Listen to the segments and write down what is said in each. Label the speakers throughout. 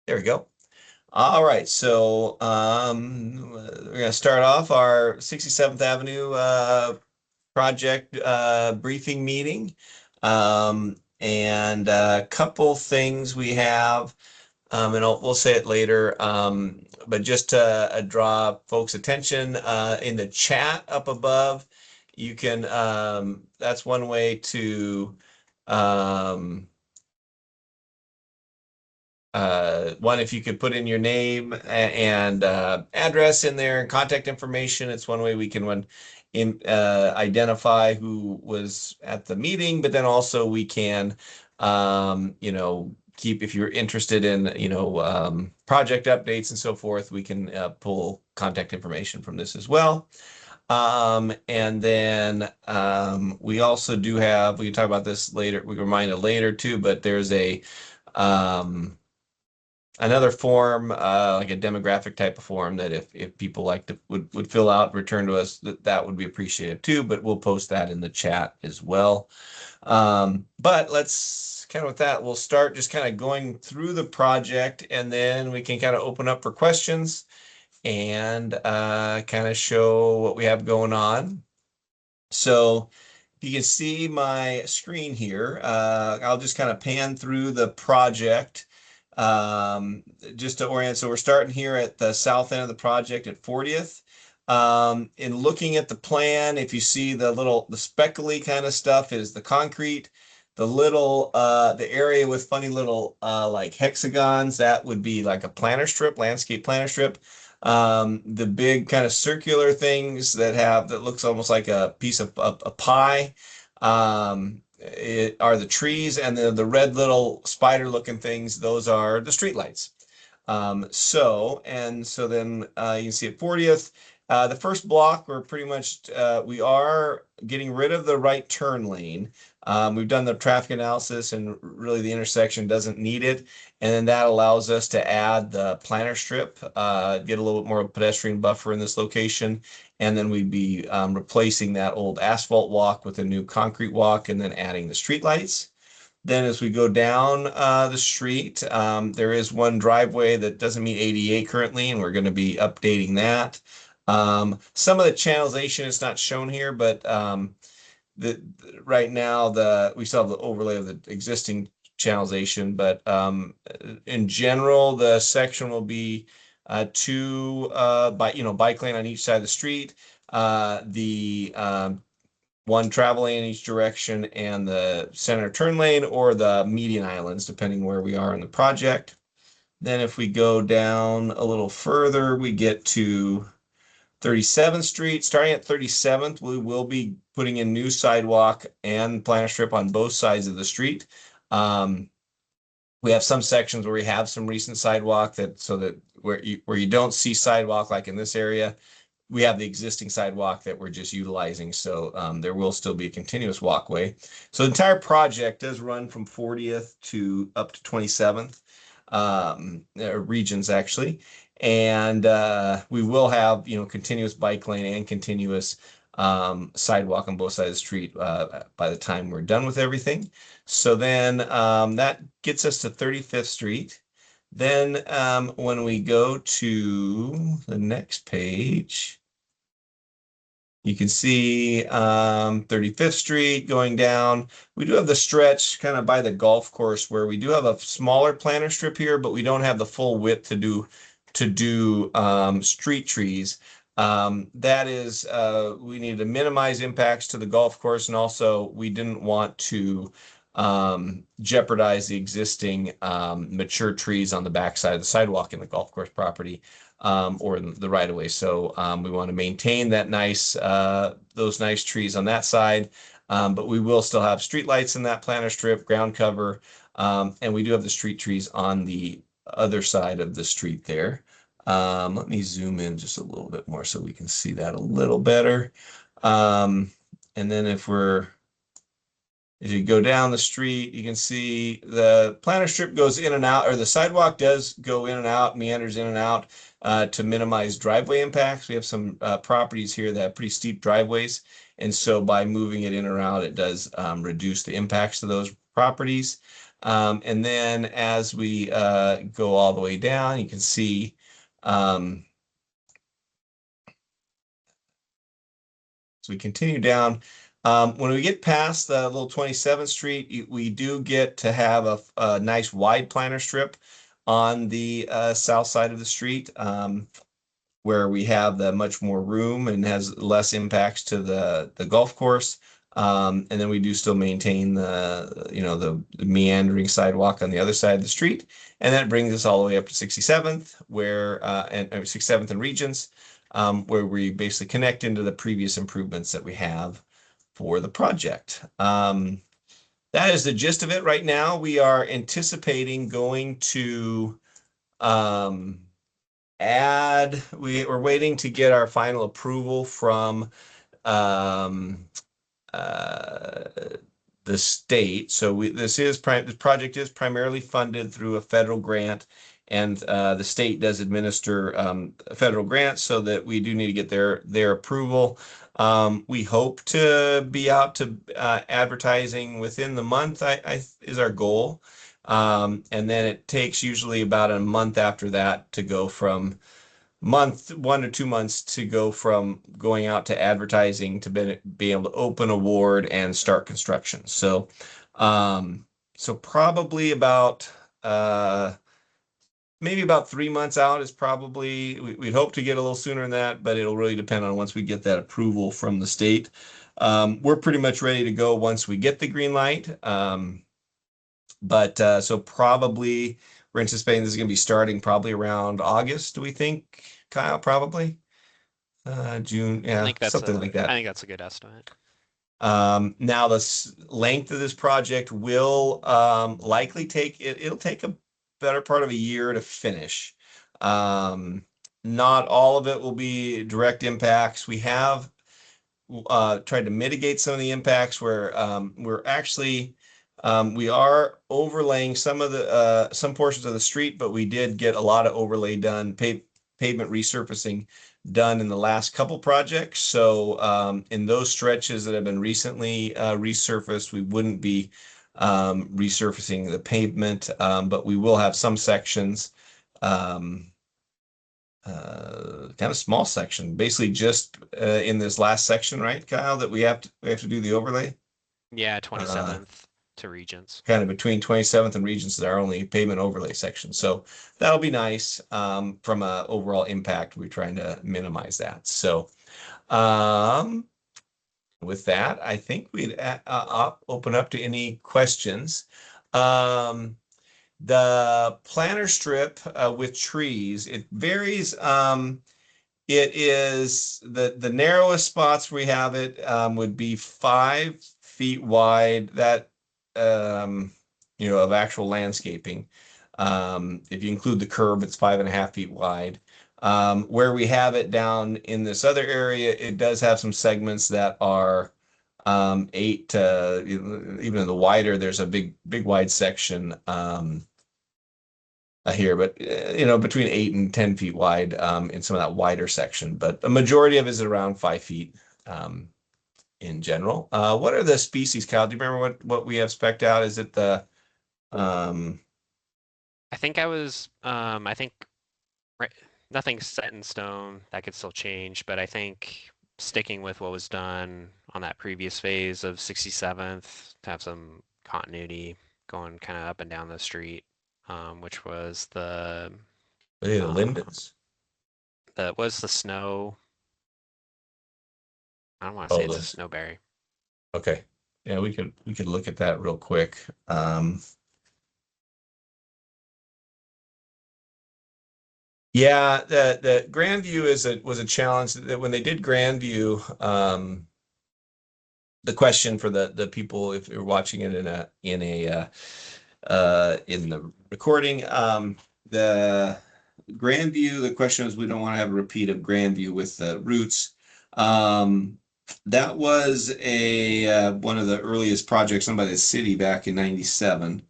Speaker 1: There we go. All right, so we're going to start off our 67th Avenue project briefing meeting. And a couple things we have, and we'll say it later, but just to draw folks' attention in the chat up above, you can, that's one way to um, one, if you could put in your name and address in there and contact information, it's one way we can identify who was at the meeting, but then also we can, keep, if you're interested in, project updates and so forth, we can pull contact information from this as well. And then we also do have, we can talk about this later, we can remind it later too, but there's um, another form, like a demographic type of form that if people like to would fill out, return to us, that would be appreciated too, but we'll post that in the chat as well. But let's kind of with that, we'll start just kind of going through the project and then we can kind of open up for questions and kind of show what we have going on. So you can see my screen here. I'll just kind of pan through the project just to orient. So we're starting here at the south end of the project at 40th. In looking at the plan, if you see the speckly kind of stuff is the concrete. The area with funny little like hexagons, that would be like a planter strip, landscape planter strip. The big kind of circular things that looks almost like a piece of a pie are the trees, and the red little spider looking things, those are the street lights. So then you can see at 40th, the first block, we are getting rid of the right turn lane. We've done the traffic analysis and really the intersection doesn't need it. And then that allows us to add the planter strip, get a little bit more pedestrian buffer in this location. And then we'd be replacing that old asphalt walk with a new concrete walk and then adding the street lights. Then as we go down the street, there is one driveway that doesn't meet ADA currently, and we're going to be updating that. Some of the channelization is not shown here, but right now we still have the overlay of the existing channelization, but in general, the section will be bike lane on each side of the street, the one travel lane in each direction, and the center turn lane or the median islands, depending where we are in the project. Then if we go down a little further, we get to 37th Street. Starting at 37th, we will be putting in new sidewalk and planter strip on both sides of the street. We have some sections where we have some recent sidewalk where you don't see sidewalk, like in this area, we have the existing sidewalk that we're just utilizing. So there will still be a continuous walkway. So the entire project does run from 40th to up to 27th regions actually. And we will have, continuous bike lane and continuous sidewalk on both sides of the street by the time we're done with everything. So then that gets us to 35th Street. Then when we go to the next page, you can see 35th Street going down. We do have the stretch kind of by the golf course where we do have a smaller planter strip here, but we don't have the full width to do street trees. That is, we need to minimize impacts to the golf course, and also we didn't want to jeopardize the existing mature trees on the backside of the sidewalk in the golf course property or in the right of way. So we want to maintain those nice trees on that side, but we will still have street lights in that planter strip, ground cover, and we do have the street trees on the other side of the street there. Let me zoom in just a little bit more so we can see that a little better. And then if you go down the street, you can see the planter strip goes in and out, or the sidewalk does go in and out, meanders in and out to minimize driveway impacts. We have some properties here that have pretty steep driveways. And so by moving it in or out, it does reduce the impacts to those properties. And then as we go all the way down, you can see as we continue down, when we get past the little 27th Street, we do get to have a nice wide planter strip on the south side of the street, where we have the much more room and has less impacts to the golf course. And then we do still maintain the meandering sidewalk on the other side of the street. And that brings us all the way up to 67th, where and 67th and Regents, where we basically connect into the previous improvements that we have for the project. That is the gist of it right now. We are anticipating going to we're waiting to get our final approval from the state. So this project is primarily funded through a federal grant, and the state does administer federal grants, so that we do need to get their approval. We hope to be out to advertising within the month, is our goal. And then it takes usually about a month after that to go from 1 to 2 months to go from going out to advertising to be able to open award and start construction. So, so probably about maybe about 3 months out is probably, we'd hope to get a little sooner than that, but it'll really depend on once we get that approval from the state. We're pretty much ready to go once we get the green light. But so probably we're anticipating this is going to be starting probably around August, do we think, Kyle? Probably June,
Speaker 2: I
Speaker 1: yeah,
Speaker 2: think that's
Speaker 1: something like that.
Speaker 2: I think that's a good estimate.
Speaker 1: Now the length of this project will likely take it'll take a better part of a year to finish. Not all of it will be direct impacts. We have tried to mitigate some of the impacts where we're actually we are overlaying some of the some portions of the street, but we did get a lot of overlay done, pavement resurfacing done in the last couple projects. So in those stretches that have been recently resurfaced, we wouldn't be resurfacing the pavement, but we will have some sections, kind of small section, basically just in this last section, right, Kyle, that we have to do the overlay.
Speaker 2: Yeah, 27th to Regents.
Speaker 1: Kind of between 27th and Regents is our only pavement overlay section. So that'll be nice. From a overall impact, we're trying to minimize that. So with that, I think we'd open up to any questions. The planter strip with trees, it varies. It is the narrowest spots we have it would be 5 feet wide. That of actual landscaping. If you include the curb, it's 5.5 feet wide. Where we have it down in this other area, it does have some segments that are 8 to even in the wider. There's a big wide section here, but between 8 and 10 feet wide in some of that wider section. But a majority of it is around 5 feet in general. What are the species, Kyle? Do you remember what we have spec'd out? Is it the
Speaker 2: I think right, nothing's set in stone. That could still change, but I think sticking with what was done on that previous phase of 67th to have some continuity going kind of up and down the street, which was the
Speaker 1: lindens?
Speaker 2: was the snow. I don't want to say it's a snowberry.
Speaker 1: Okay. Yeah, we could look at that real quick. Yeah, the Grandview was a challenge that when they did Grandview, the question for the people, if you're watching it in the recording, the Grandview, the question is, we don't want to have a repeat of Grandview with the roots. That was one of the earliest projects done by the city back in '97.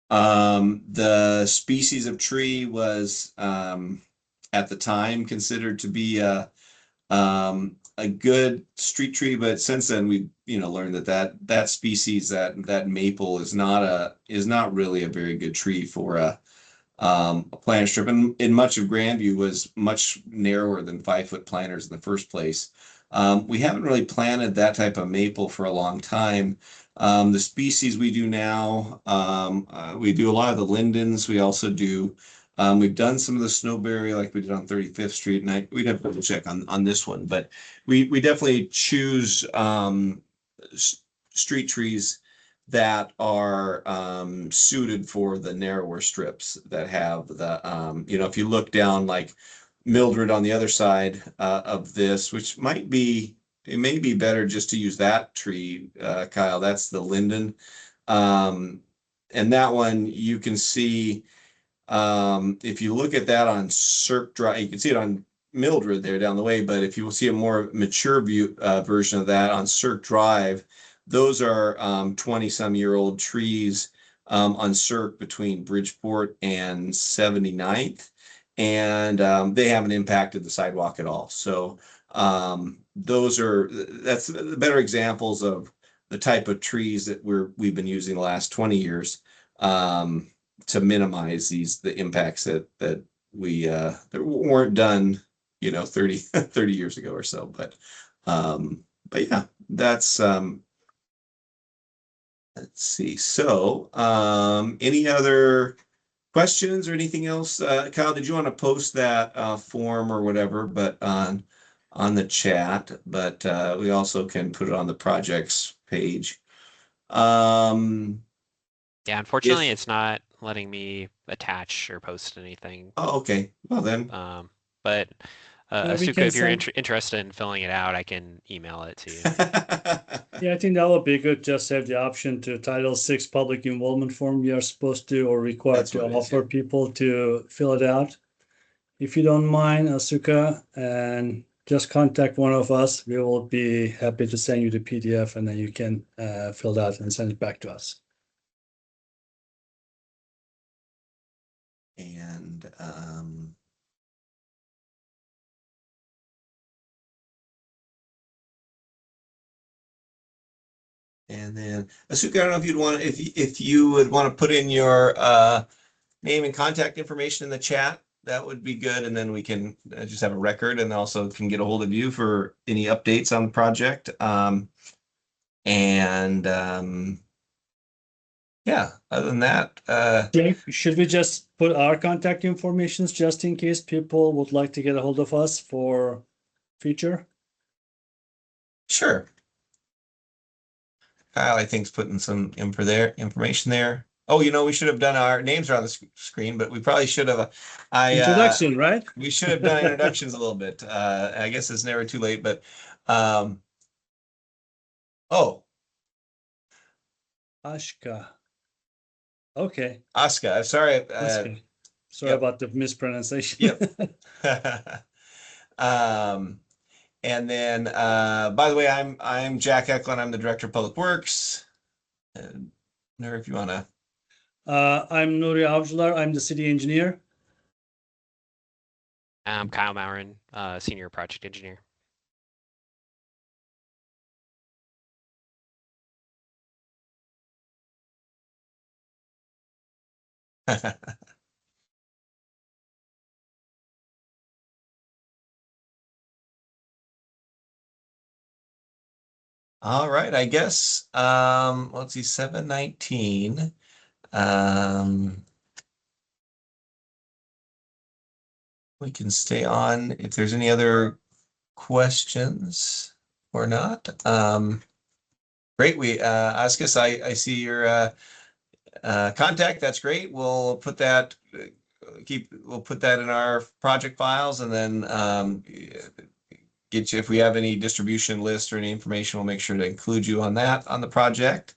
Speaker 1: The species of tree was at the time considered to be a a good street tree, but since then we learned that species, that maple is not really a very good tree for a planter strip, and in much of Grandview was much narrower than 5-foot planters in the first place. We haven't really planted that type of maple for a long time. The species we do now, we do a lot of the lindens. We also do, we've done some of the snowberry like we did on 35th Street, and we'd have to check on this one, but we definitely choose street trees that are suited for the narrower strips that have the, if you look down like Mildred on the other side of this, which it may be better just to use that tree, Kyle. That's the linden. And that one you can see, if you look at that on Cirque Drive, you can see it on Mildred there down the way, but if you will see a more mature view version of that on Cirque Drive, those are 20-some-year-old trees on Cirque between Bridgeport and 79th, and they haven't impacted the sidewalk at all. So that's the better examples of the type of trees that we've been using the last 20 years to minimize the impacts that weren't done 30 years ago or so. But yeah, that's let's see. So, any other questions or anything else? Kyle, did you want to post that form or whatever, but on the chat? But we also can put it on the projects page.
Speaker 2: Yeah, unfortunately, it's not letting me attach or post anything.
Speaker 1: Oh, okay. Well then.
Speaker 2: But
Speaker 3: Yeah, we
Speaker 2: Asuka,
Speaker 3: can
Speaker 2: if you're
Speaker 3: send-
Speaker 2: interested in filling it out, I can email it to you.
Speaker 3: Yeah, I think that would be good. Just have the option to Title VI public involvement form. We are supposed to or required
Speaker 1: That's
Speaker 3: to
Speaker 1: what it is,
Speaker 3: offer people to fill it out. If you don't mind, Asuka, and just contact one of us. We will be happy to send you the PDF, and then you can fill it out and send it back to us.
Speaker 1: And then Asuka, I don't know if if you would want to put in your name and contact information in the chat, that would be good. And then we can just have a record, and also can get a hold of you for any updates on the project. Yeah, other than that,
Speaker 3: Should we just put our contact informations just in case people would like to get a hold of us for future?
Speaker 1: sure. Kyle, I think, is putting some information there. Oh, we should have done our names are on the screen, but we probably should have.
Speaker 3: Introduction, right?
Speaker 1: We should have done introductions a little bit. I guess it's never too late, but oh,
Speaker 3: Ashka. Okay.
Speaker 1: Aska. I'm sorry.
Speaker 3: Ashka. Sorry
Speaker 1: yep.
Speaker 3: about the mispronunciation.
Speaker 1: Yep. And then, by the way, I'm Jack Eklund. I'm the Director of Public Works. Nur, if you want to.
Speaker 3: I'm Nuri Avcılar. I'm the city engineer.
Speaker 2: I'm Kyle Maurin, Senior Project Engineer.
Speaker 1: All right, I guess, let's see, 7:19. We can stay on if there's any other questions or not. Great, Askus, I see your contact. That's great. We'll put that in our project files, and then get you, if we have any distribution list or any information, we'll make sure to include you on the project.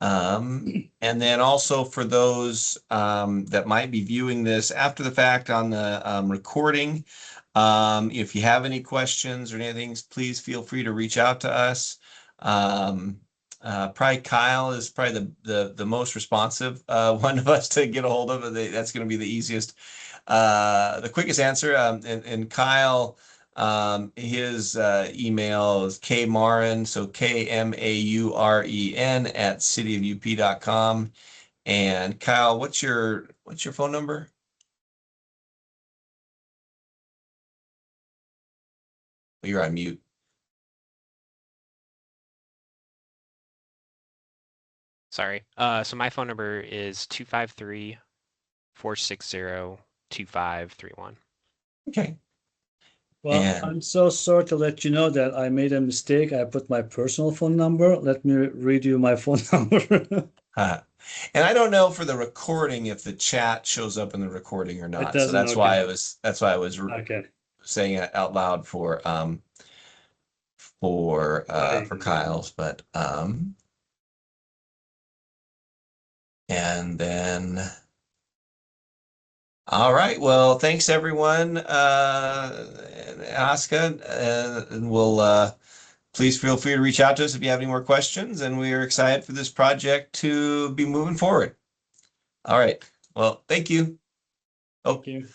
Speaker 1: And then also for those that might be viewing this after the fact on the recording, if you have any questions or anything, please feel free to reach out to us. Probably Kyle is probably the most responsive one of us to get a hold of. That's going to be the easiest, the quickest answer. And Kyle His email is kmauren, so KMAUREN at cityofUP.com. And Kyle, what's your phone number? You're on mute.
Speaker 2: Sorry. So my phone number is 253-460-2531.
Speaker 1: Okay.
Speaker 3: Well,
Speaker 1: And-
Speaker 3: I'm so sorry to let you know that I made a mistake. I put my personal phone number. Let me read you my phone number.
Speaker 1: And I don't know for the recording if the chat shows up in the recording or not. So
Speaker 3: doesn't,
Speaker 1: that's
Speaker 3: okay.
Speaker 1: why I was
Speaker 3: Okay.
Speaker 1: saying it out loud for Kyle's, but and then all right, well, thanks everyone, Aska, and we'll please feel free to reach out to us if you have any more questions, and we are excited for this project to be moving forward. All right, well, thank you.
Speaker 3: Thank you.